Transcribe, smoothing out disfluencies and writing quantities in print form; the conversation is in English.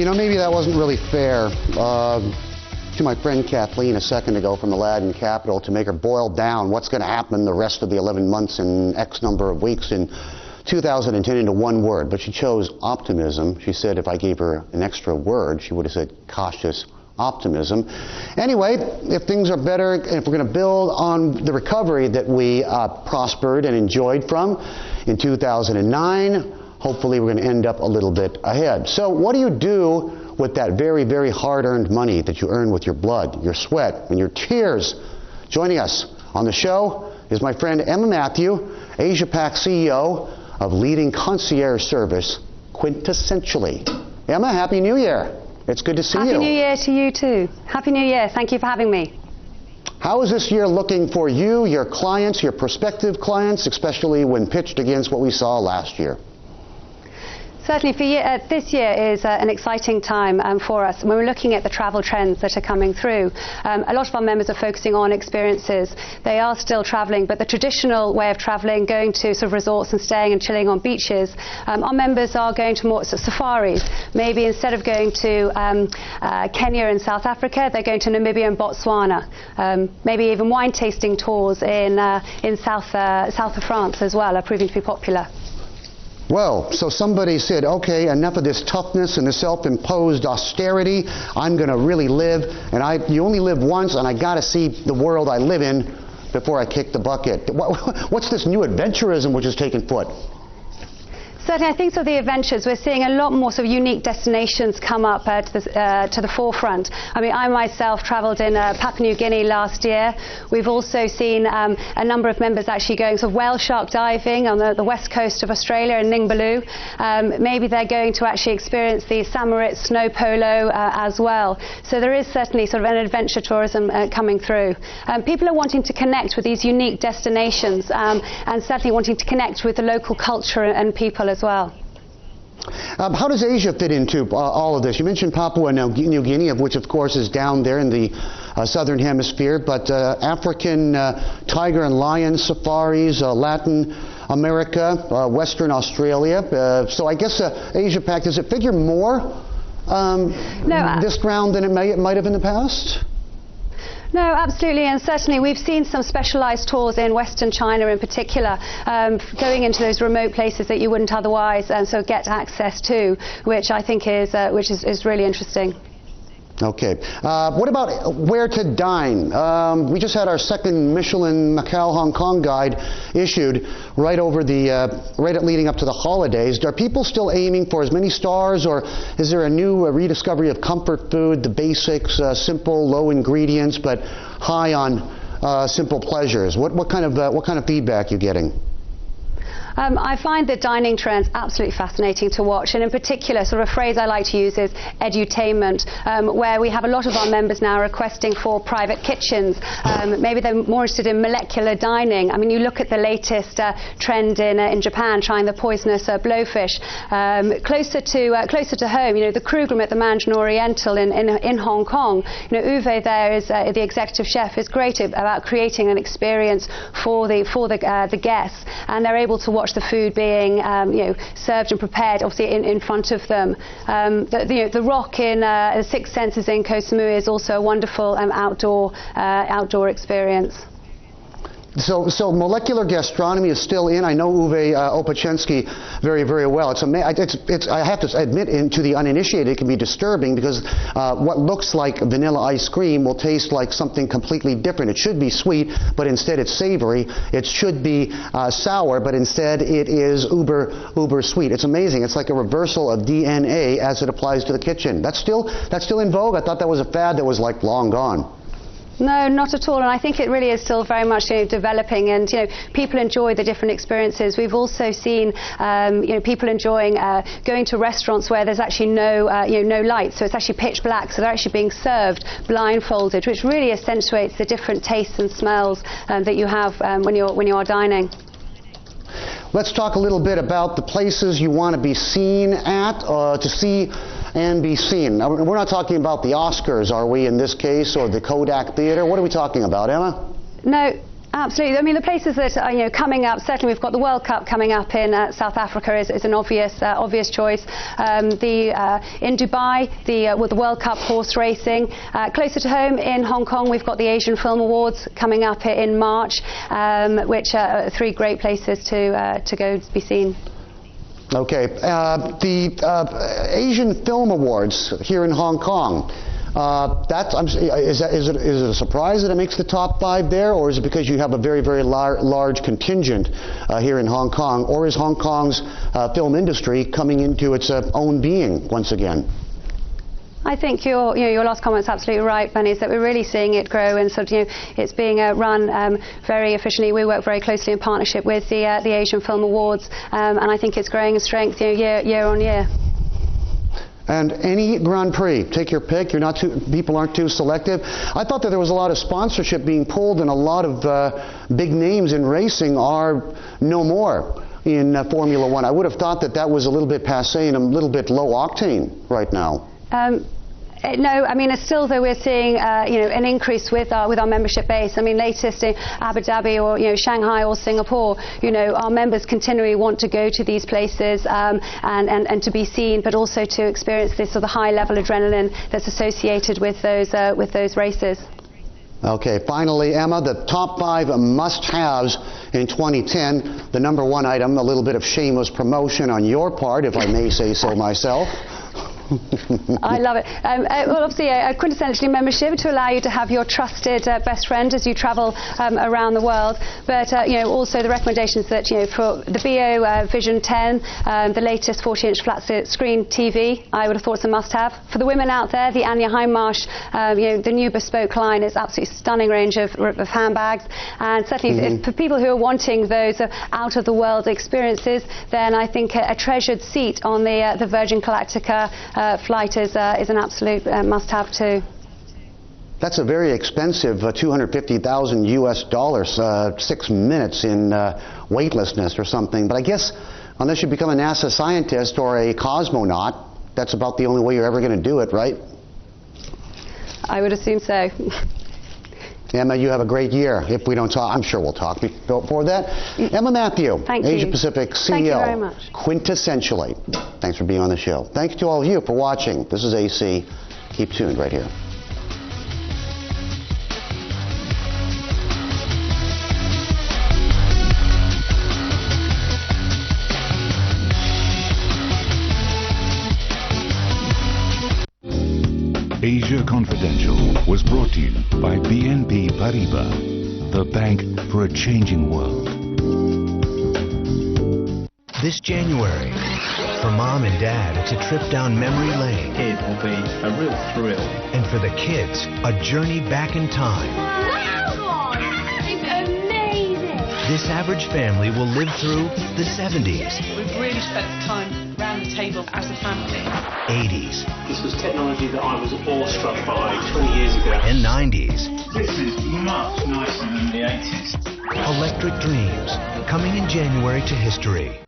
know, maybe that wasn't really fair to my friend Kathleen a second ago from Aladdin Capital to make her boil down what's going to happen the rest of the 11 months and X number of weeks in 2010 into one word. But she chose optimism. She said if I gave her an extra word, she would have said cautious optimism. Anyway, if things are better, if we're going to build on the recovery that we prospered and enjoyed from in 2009, hopefully we're going to end up a little bit ahead. So what do you do with that very, very hard-earned money that you earn with your blood, your sweat, and your tears? Joining us on the show is my friend Emma Matthew, Asia-Pac CEO of leading concierge service, Quintessentially. Emma, Happy New Year. It's good to see you. Happy New Year to you too. Happy New Year. Thank you for having me. How is this year looking for you, your clients, your prospective clients, especially when pitched against what we saw last year? Certainly, for this year is an exciting time for us. When we're looking at the travel trends that are coming through, a lot of our members are focusing on experiences. They are still traveling, but the traditional way of traveling, going to sort of resorts and staying and chilling on beaches, our members are going to more safaris. Maybe instead of going to Kenya and South Africa, they're going to Namibia and Botswana. Maybe even wine tasting tours in south of France as well are proving to be popular. Well, so somebody said, okay, enough of this toughness and the self-imposed austerity. I'm going to really live, and you only live once, and I got to see the world I live in before I kick the bucket. What's this new adventurism which is taking foot? Certainly, I think so. The adventures, we're seeing a lot more sort of unique destinations come up to the forefront. I mean, I myself travelled in Papua New Guinea last year. We've also seen a number of members actually going sort of whale shark diving on the west coast of Australia in Ningbalu. Maybe they're going to actually experience the Samarit snow polo as well. So there is certainly sort of an adventure tourism coming through. People are wanting to connect with these unique destinations and certainly wanting to connect with the local culture and people as well. How does Asia fit into all of this? You mentioned Papua New Guinea, of which of course is down there in the southern hemisphere, but African tiger and lion safaris, Latin America, Western Australia. So I guess Asia-Pac, does it figure more this round than it might have in the past? No, absolutely, and certainly we've seen some specialised tours in Western China in particular, going into those remote places that you wouldn't otherwise so get access to, which I think is really interesting. Okay. What about where to dine? We just had our second Michelin Macau Hong Kong guide issued right leading up to the holidays. Are people still aiming for as many stars, or is there a new rediscovery of comfort food, the basics, simple, low ingredients, but high on simple pleasures? What kind of feedback are you getting? I find the dining trends absolutely fascinating to watch, and in particular, sort of a phrase I like to use is edutainment, where we have a lot of our members now requesting for private kitchens. Maybe they're more interested in molecular dining. I mean, you look at the latest trend in Japan, trying the poisonous blowfish. Closer to home, you know, the Kruger at the Mandarin Oriental in Hong Kong. You know, Uwe there is the executive chef, is great about creating an experience for the guests, and they're able to watch the food being served and prepared obviously in front of them. The rock in the Six Senses in Koh Samui is also a wonderful outdoor experience. So molecular gastronomy is still in. I know Uwe Opachensky very, very well. I have to admit, to the uninitiated, it can be disturbing because what looks like vanilla ice cream will taste like something completely different. It should be sweet, but instead it's savory. It should be sour, but instead it is uber sweet. It's amazing. It's like a reversal of DNA as it applies to the kitchen. That's still in vogue. I thought that was a fad that was like long gone. No, not at all, and I think it really is still very much developing, and people enjoy the different experiences. We've also seen people enjoying going to restaurants where there's actually no light, so it's actually pitch black, so they're actually being served blindfolded, which really accentuates the different tastes and smells that you have when you are dining. Let's talk a little bit about the places you want to be seen at, to see and be seen. Now, we're not talking about the Oscars, are we, in this case, or the Kodak Theater? What are we talking about, Emma? No. Absolutely. I mean, the places that are coming up, certainly we've got the World Cup coming up in South Africa is an obvious choice. In Dubai, with the World Cup horse racing. Closer to home in Hong Kong, we've got the Asian Film Awards coming up in March, which are three great places to go be seen. Okay. The Asian Film Awards here in Hong Kong. Is it a surprise that it makes the top 5 there, or is it because you have a very, very large contingent here in Hong Kong, or is Hong Kong's film industry coming into its own being once again? I think your last comment's absolutely right, Benny, is that we're really seeing it grow, and sort of, it's being run very efficiently. We work very closely in partnership with the Asian Film Awards, and I think it's growing in strength year on year. And any Grand Prix, take your pick. People aren't too selective. I thought that there was a lot of sponsorship being pulled, and a lot of big names in racing are no more in Formula One. I would have thought that was a little bit passé and a little bit low octane right now. No, I mean, still though we're seeing an increase with our membership base. I mean, latest in Abu Dhabi or Shanghai or Singapore, our members continually want to go to these places and to be seen, but also to experience this sort of high level adrenaline that's associated with those races. Okay, finally, Emma, the top 5 must-haves in 2010. The number 1 item, a little bit of shameless promotion on your part, if I may say so myself. I love it. Well, obviously, quintessentially membership to allow you to have your trusted best friend as you travel around the world. But also the recommendations that for the BO Vision 10, the latest 40-inch flat screen TV, I would have thought it's a must-have. For the women out there, the Anya Hindmarsh, the new bespoke line is absolutely stunning range of handbags. And certainly for people who are wanting those out-of-the-world experiences, then I think a treasured seat on the Virgin Galactica flight is an absolute must-have too. That's a very expensive $250,000 US, 6 minutes in weightlessness or something. But I guess unless you become a NASA scientist or a cosmonaut, that's about the only way you're ever going to do it, right? I would assume so. Emma, you have a great year. If we don't talk, I'm sure we'll talk before that. Emma Matthew, Asia Pacific CEO. Thank you very much. Quintessentially. Thanks for being on the show. Thanks to all of you for watching. This is AC. Keep tuned right here. Asia Confidential was brought to you by BNP Paribas, the bank for a changing world. This January, for Mom and Dad, it's a trip down memory lane. It will be a real thrill. And for the kids, a journey back in time. Wow! It's amazing! This average family will live through the 70s. We've really spent time round the table as a family. 80s. This was technology that I was awestruck by 20 years ago. And 90s. This is much nicer than the 80s. Electric Dreams, coming in January to history.